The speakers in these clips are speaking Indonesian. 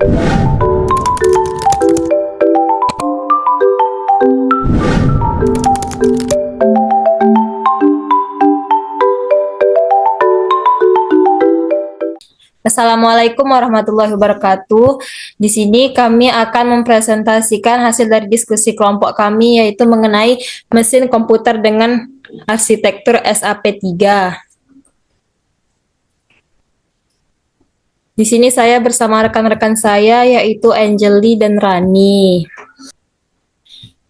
Assalamualaikum warahmatullahi wabarakatuh. Di sini kami akan mempresentasikan hasil dari diskusi kelompok kami, yaitu mengenai mesin komputer dengan arsitektur SAP3. Di sini saya bersama rekan-rekan saya, yaitu Angeli dan Rani.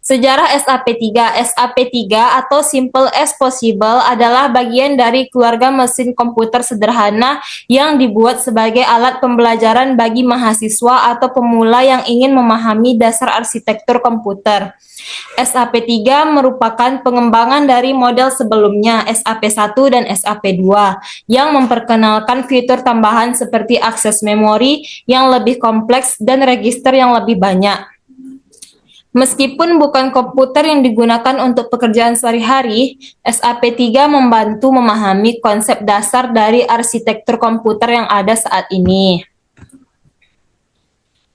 Sejarah SAP3. SAP3 atau Simple as Possible adalah bagian dari keluarga mesin komputer sederhana yang dibuat sebagai alat pembelajaran bagi mahasiswa atau pemula yang ingin memahami dasar arsitektur komputer. SAP3 merupakan pengembangan dari model sebelumnya, SAP1 dan SAP2, yang memperkenalkan fitur tambahan seperti akses memori yang lebih kompleks dan register yang lebih banyak. Meskipun bukan komputer yang digunakan untuk pekerjaan sehari-hari, SAP3 membantu memahami konsep dasar dari arsitektur komputer yang ada saat ini.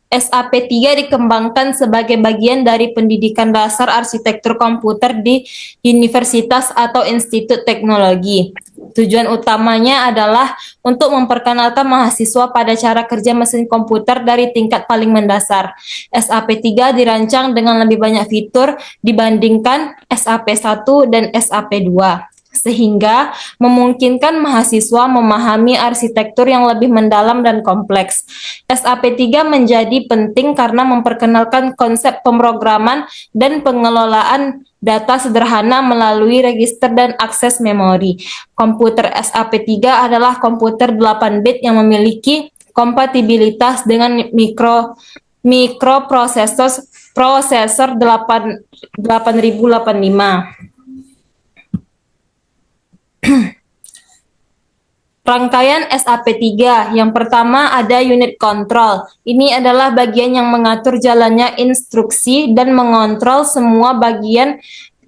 SAP3 dikembangkan sebagai bagian dari pendidikan dasar arsitektur komputer di universitas atau institut teknologi. Tujuan utamanya adalah untuk memperkenalkan mahasiswa pada cara kerja mesin komputer dari tingkat paling mendasar. SAP3 dirancang dengan lebih banyak fitur dibandingkan SAP1 dan SAP2, sehingga memungkinkan mahasiswa memahami arsitektur yang lebih mendalam dan kompleks. SAP3 menjadi penting karena memperkenalkan konsep pemrograman dan pengelolaan data sederhana melalui register dan akses memori. Komputer SAP3 adalah komputer 8-bit yang memiliki kompatibilitas dengan mikroprosesor 8085. Rangkaian SAP3. Yang pertama ada unit control. Ini adalah bagian yang mengatur jalannya instruksi dan mengontrol semua bagian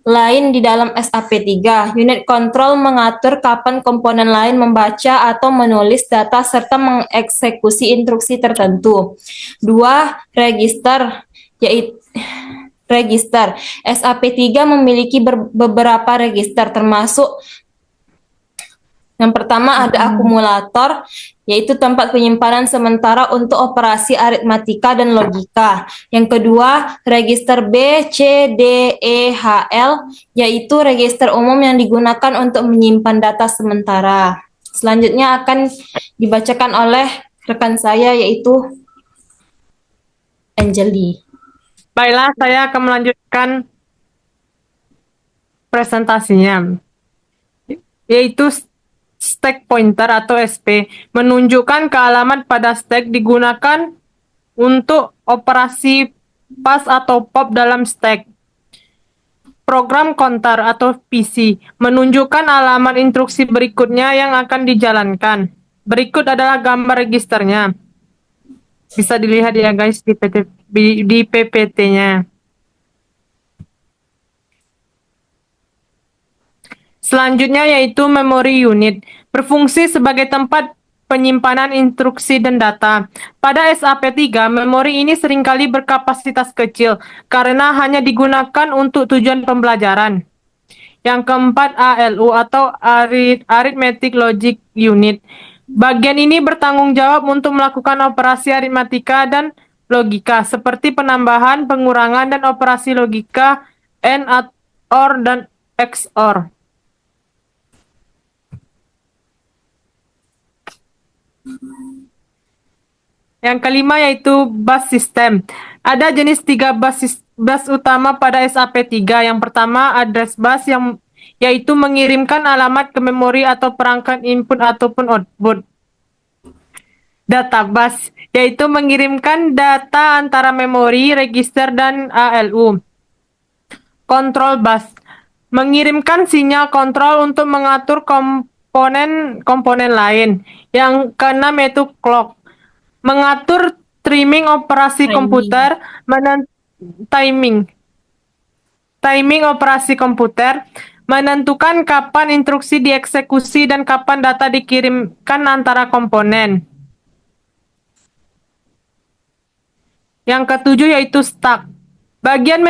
lain di dalam SAP3. Unit control mengatur kapan komponen lain membaca atau menulis data serta mengeksekusi instruksi tertentu. 2. Register, yaitu register. SAP3 memiliki beberapa register, termasuk yang pertama ada akumulator, yaitu tempat penyimpanan sementara untuk operasi aritmatika dan logika. Yang kedua, register B, C, D, E, H, L, yaitu register umum yang digunakan untuk menyimpan data sementara. Selanjutnya akan dibacakan oleh rekan saya, yaitu Angeli. Baiklah, saya akan melanjutkan presentasinya, yaitu stack pointer atau SP, menunjukkan ke alamat pada stack digunakan untuk operasi pas atau pop dalam stack. Program counter atau PC, menunjukkan alamat instruksi berikutnya yang akan dijalankan. Berikut adalah gambar registernya. Bisa dilihat ya guys di PPT-nya. Selanjutnya yaitu memory unit, berfungsi sebagai tempat penyimpanan instruksi dan data. Pada SAP3, memori ini seringkali berkapasitas kecil karena hanya digunakan untuk tujuan pembelajaran. Yang keempat, ALU atau Arithmetic Logic Unit. Bagian ini bertanggung jawab untuk melakukan operasi aritmatika dan logika, seperti penambahan, pengurangan, dan operasi logika AND, OR, dan XOR. Yang kelima yaitu bus system. Ada jenis 3 bus utama pada SAP3. Yang pertama address bus yaitu mengirimkan alamat ke memori atau perangkat input ataupun output. Data bus yaitu mengirimkan data antara memori, register, dan ALU. Control bus mengirimkan sinyal kontrol untuk mengatur komponen lain. Yang keenam yaitu clock, mengatur timing operasi komputer, timing operasi komputer, menentukan kapan instruksi dieksekusi dan kapan data dikirimkan antara komponen. Yang ketujuh yaitu stack. Bagian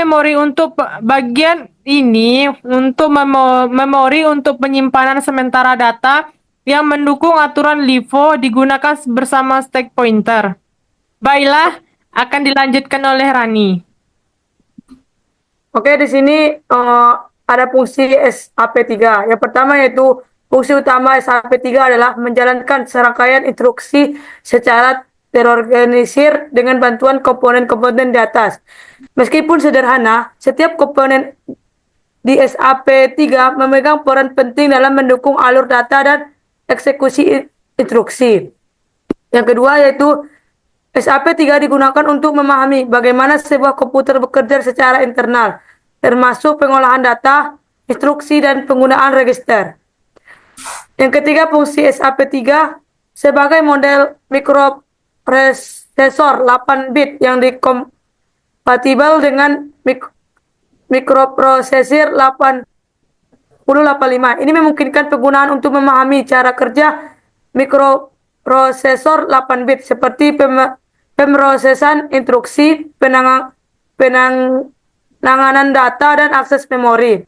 ini untuk memori untuk penyimpanan sementara data yang mendukung aturan LIFO digunakan bersama stack pointer. Baiklah, akan dilanjutkan oleh Rani. Oke, di sini ada fungsi SAP3. Yang pertama yaitu fungsi utama SAP3 adalah menjalankan serangkaian instruksi secara terorganisir dengan bantuan komponen-komponen di atas. Meskipun sederhana, setiap komponen di SAP3 memegang peran penting dalam mendukung alur data dan eksekusi instruksi. Yang kedua yaitu SAP3 digunakan untuk memahami bagaimana sebuah komputer bekerja secara internal, termasuk pengolahan data, instruksi, dan penggunaan register. Yang ketiga, fungsi SAP3 sebagai model mikroprosesor 8 bit yang dikompatibel dengan mikroprosesor 8085. Ini memungkinkan penggunaan untuk memahami cara kerja mikroprosesor 8 bit seperti pemrosesan instruksi, penanganan data, dan akses memori.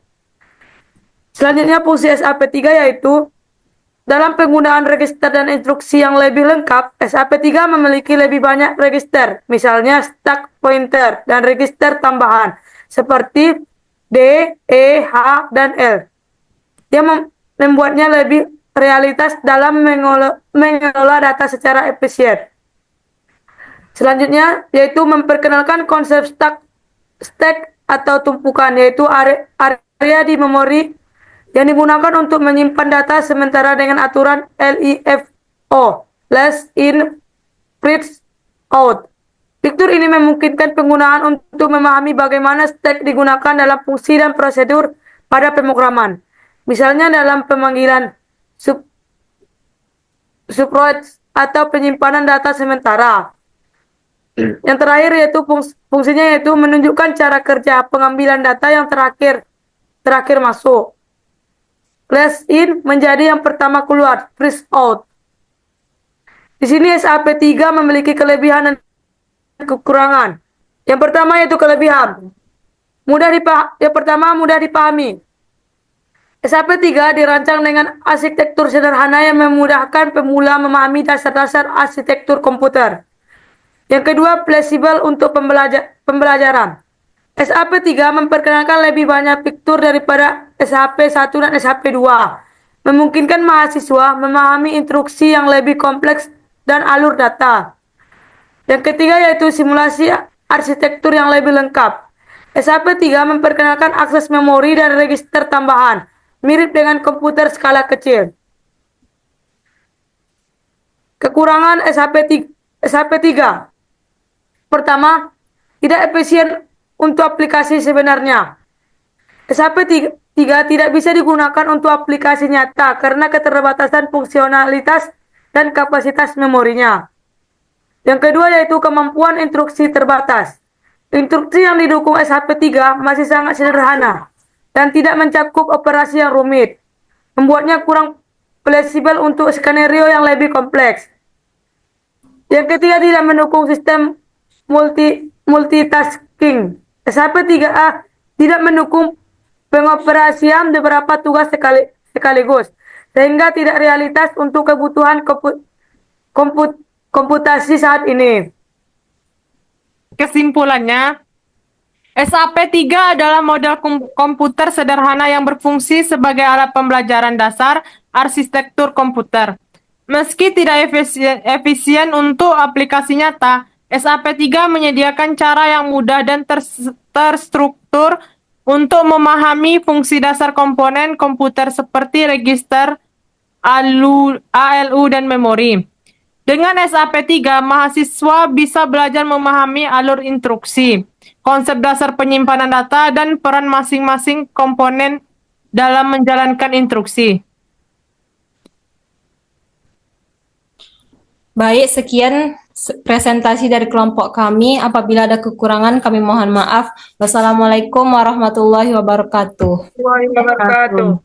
Selanjutnya fungsi SAP3 yaitu dalam penggunaan register dan instruksi yang lebih lengkap, SAP3 memiliki lebih banyak register, misalnya stack pointer dan register tambahan seperti D, E, H, dan L. Yang membuatnya lebih realitas dalam mengelola data secara efisien. Selanjutnya yaitu memperkenalkan konsep stack atau tumpukan, yaitu area di memori yang digunakan untuk menyimpan data sementara dengan aturan LIFO, last in, first out. Fitur ini memungkinkan penggunaan untuk memahami bagaimana stack digunakan dalam fungsi dan prosedur pada pemrograman. Misalnya dalam pemanggilan subroutine atau penyimpanan data sementara. Yang terakhir yaitu fungsinya yaitu menunjukkan cara kerja pengambilan data yang terakhir masuk. Last in menjadi yang pertama keluar, first out. Di sini SAP3 memiliki kelebihan dan kekurangan. Yang pertama yaitu kelebihan. Yang pertama mudah dipahami. SAP3 dirancang dengan arsitektur sederhana yang memudahkan pemula memahami dasar-dasar arsitektur komputer. Yang kedua, fleksibel untuk pembelajaran. SAP3 memperkenalkan lebih banyak fitur daripada SAP1 dan SAP2, memungkinkan mahasiswa memahami instruksi yang lebih kompleks dan alur data. Yang ketiga yaitu simulasi arsitektur yang lebih lengkap. SAP3 memperkenalkan akses memori dan register tambahan, mirip dengan komputer skala kecil. Kekurangan SAP3. Pertama, tidak efisien untuk aplikasi sebenarnya. SAP3 tidak bisa digunakan untuk aplikasi nyata karena keterbatasan fungsionalitas dan kapasitas memorinya. Yang kedua yaitu kemampuan instruksi terbatas. Instruksi yang didukung SAP3 masih sangat sederhana dan tidak mencakup operasi yang rumit, membuatnya kurang fleksibel untuk skenario yang lebih kompleks. Yang ketiga, tidak mendukung sistem multitasking. SAP3A tidak mendukung pengoperasian beberapa tugas sekaligus, sehingga tidak realitas untuk kebutuhan komputasi saat ini. Kesimpulannya, SAP3 adalah model komputer sederhana yang berfungsi sebagai alat pembelajaran dasar arsitektur komputer. Meski tidak efisien untuk aplikasi nyata, SAP3 menyediakan cara yang mudah dan terstruktur untuk memahami fungsi dasar komponen komputer seperti register, ALU, dan memori. Dengan SAP3, mahasiswa bisa belajar memahami alur instruksi, konsep dasar penyimpanan data, dan peran masing-masing komponen dalam menjalankan instruksi. Baik, sekian presentasi dari kelompok kami. Apabila ada kekurangan, kami mohon maaf. Wassalamualaikum warahmatullahi wabarakatuh. Waalaikumsalam.